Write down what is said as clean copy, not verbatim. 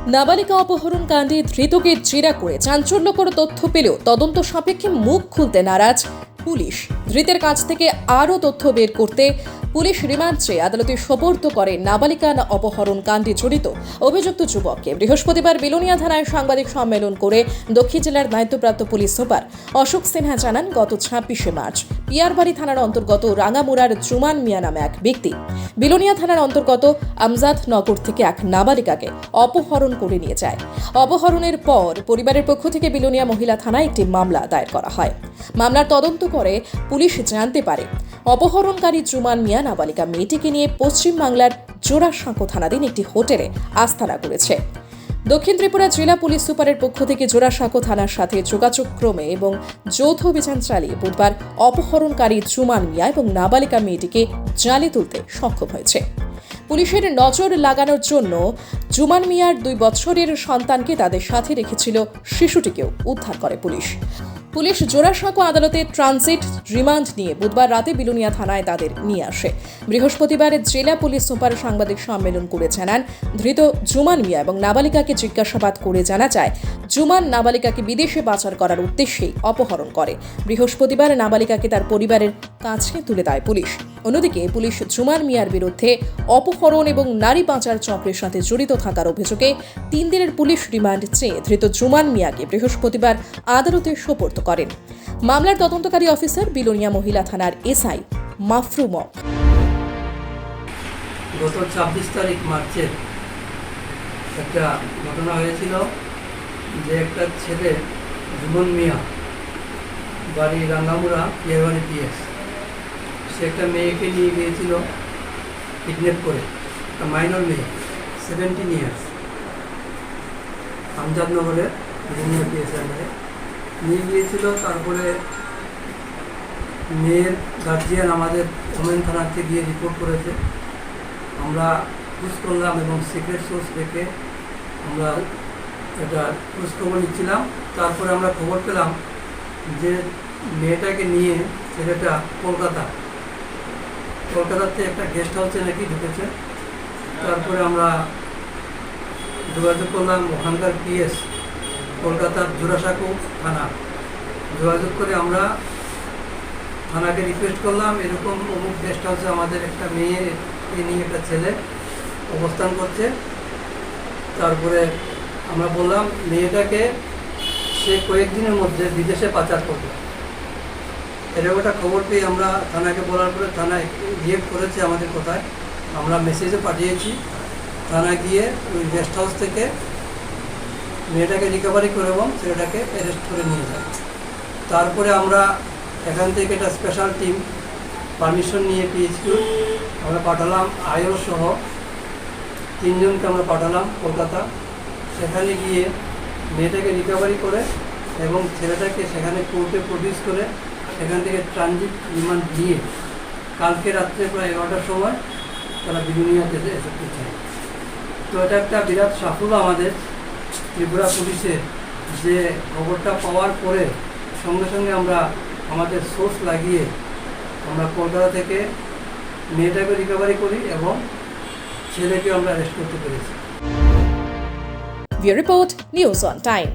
নাবালিকা অপহরণ কাণ্ডে ধৃতকে জেরা করে চাঞ্চল্যকর তথ্য পেলেও তদন্ত সাপেক্ষে মুখ খুলতে নারাজ পুলিশ। ধৃতের কাছ থেকে আরও তথ্য বের করতে পুলিশ রিমান্ড চেয়ে আদালতে সোপর্দ করে নাবালিকা অপহরণ কাণ্ডে জড়িত অভিযুক্ত যুবককে। বৃহস্পতিবার বিলোনিয়া থানায় সাংবাদিক সম্মেলন করে দক্ষিণ জেলার দায়িত্বপ্রাপ্ত পুলিশ সুপার অশোক সিনহা জানান, গত ২৬শে মার্চ পিয়ারবাড়ি থানার অন্তর্গত রাঙামুড়ার জুমান মিয়া নামে এক ব্যক্তি বিলোনিয়া থানার অন্তর্গত আমজাদ নগর থেকে এক নাবালিকাকে অপহরণ করে নিয়ে যায়। অপহরণের পর পরিবারের পক্ষ থেকে বিলোনিয়া মহিলা থানায় একটি মামলা দায়ের করা হয়। মামলার তদন্ত করে পুলিশ জানতে পারে অপহরণকারী জুমান মিয়া নাবালিকা মেয়েটিকে নিয়ে পশ্চিমবাংলার জোড়াসাঁকো থানাধীন একটি হোটেলে আস্তানা করেছে। দক্ষিণ ত্রিপুরা জেলা পুলিশ সুপারের পক্ষ থেকে জোড়াসাঁকো থানার সাথে যোগাযোগ ক্রমে এবং যৌথ অভিযান চালিয়ে বুধবার অপহরণকারী জুমান মিয়া এবং নাবালিকা মেয়েটিকে জালে তুলতে সক্ষম হয়েছে। পুলিশের নজর লাগানোর জন্য জুমান মিয়ার 2 বছরের সন্তানকে তাদের সাথে রেখেছিল শিশুটিকেও উদ্ধার করে পুলিশ জোড়াসাঁকো আদালতে ট্রানজিট রিমান্ড নিয়ে বুধবার রাতে বিলোনিয়া থানায় তাদের নিয়ে আসে। বৃহস্পতিবার জেলা পুলিশ সুপার সাংবাদিক সম্মেলন করে জানান, ধৃত জুমান মিয়া এবং নাবালিকাকে জিজ্ঞাসাবাদ করে জানা যায় জুমান নাবালিকাকে বিদেশে পাচার করার উদ্দেশ্যেই অপহরণ করে। বৃহস্পতিবার নাবালিকাকে তার পরিবারের কাছে তুলে দেয় পুলিশ। অন্যদিকে পুলিশ জুমান মিয়ার বিরুদ্ধে অপহরণ এবং নারী পাচার চক্রের সাথে জড়িত থাকার অভিযোগে 3 দিনের পুলিশ রিমান্ড চেয়ে ধৃত জুমান মিয়াকে বৃহস্পতিবার আদালতে সোপর্দ করেন মামলার তদন্তকারী অফিসার বিলোনিয়া মহিলা থানার এসআই মাফরুম। গত 26 তারিখ মার্চের একটা ঘটনা হয়েছিল যে একটা ছেলে জুমন মিয়া, বাড়ি রাঙ্গামুড়া, পিয়ারবাড়ি পিএস, সে একটা মেয়েকে নিয়ে গিয়েছিল কিডন্যাপ করে, একটা মাইনর মেয়ে 17 ইয়ার্স, আমজাদনগরে বিলোনিয়া পিএস নিয়ে গিয়েছিল। তারপরে মেয়ের গার্জিয়ান আমাদের ওমেন থানাতে গিয়ে রিপোর্ট করেছে। আমরা খোঁজ করলাম এবং সিক্রেট সোর্স থেকে আমরা এটা খোঁজখবর নিচ্ছিলাম। তারপরে আমরা খবর পেলাম যে মেয়েটাকে নিয়ে ছেলেটা কলকাতাতে একটা গেস্ট হাউসে নাকি ঢুকেছে। তারপরে আমরা যোগাযোগ করলাম ওখানকার পিএস, কলকাতার জোড়াসাঁকো থানা, যোগাযোগ করে আমরা থানাকে রিকোয়েস্ট করলাম এরকম অমুক গেস্ট হাউসে আমাদের একটা মেয়েকে নিয়ে একটা ছেলে অবস্থান করছে। তারপরে আমরা বললাম মেয়েটাকে সে কয়েকদিনের মধ্যে বিদেশে পাচার করবে। এরকম একটা খবর পেয়ে আমরা থানাকে বলার পরে থানায় রিয়েক্ট করেছে আমাদের কথায়। আমরা মেসেজে পাঠিয়েছি, থানায় গিয়ে ওই গেস্ট হাউস থেকে মেয়েটাকে রিকভারি করে এবং ছেলেটাকে অ্যারেস্ট করে নিয়ে যায়। তারপরে আমরা এখান থেকে একটা স্পেশাল টিম পারমিশন নিয়ে পিএইচকিউ আমরা পাঠালাম, আয়ো সহ 3 জনকে আমরা পাঠালাম কলকাতা। সেখানে গিয়ে মেয়েটাকে রিকভারি করে এবং ছেলেটাকে সেখানে কোর্টে প্রডিউস করে সেখান থেকে ট্রানজিট রিমান্ড নিয়ে কালকে রাত্রে প্রায় 11টার সময় তারা বিলোনিয়া যেতে এসে পৌঁছায়। তো এটা একটা বিরাট সাফল্য আমাদের ত্রিপুরা পুলিশের, যে খবরটা পাওয়ার পরে সঙ্গে সঙ্গে আমরা আমাদের সোর্স লাগিয়ে আমরা কলকাতা থেকে মেয়েটাকে রিকভারি করি এবং ছেলেকে আমরা অ্যারেস্ট করতে পেরেছি। Bureau report, news on time.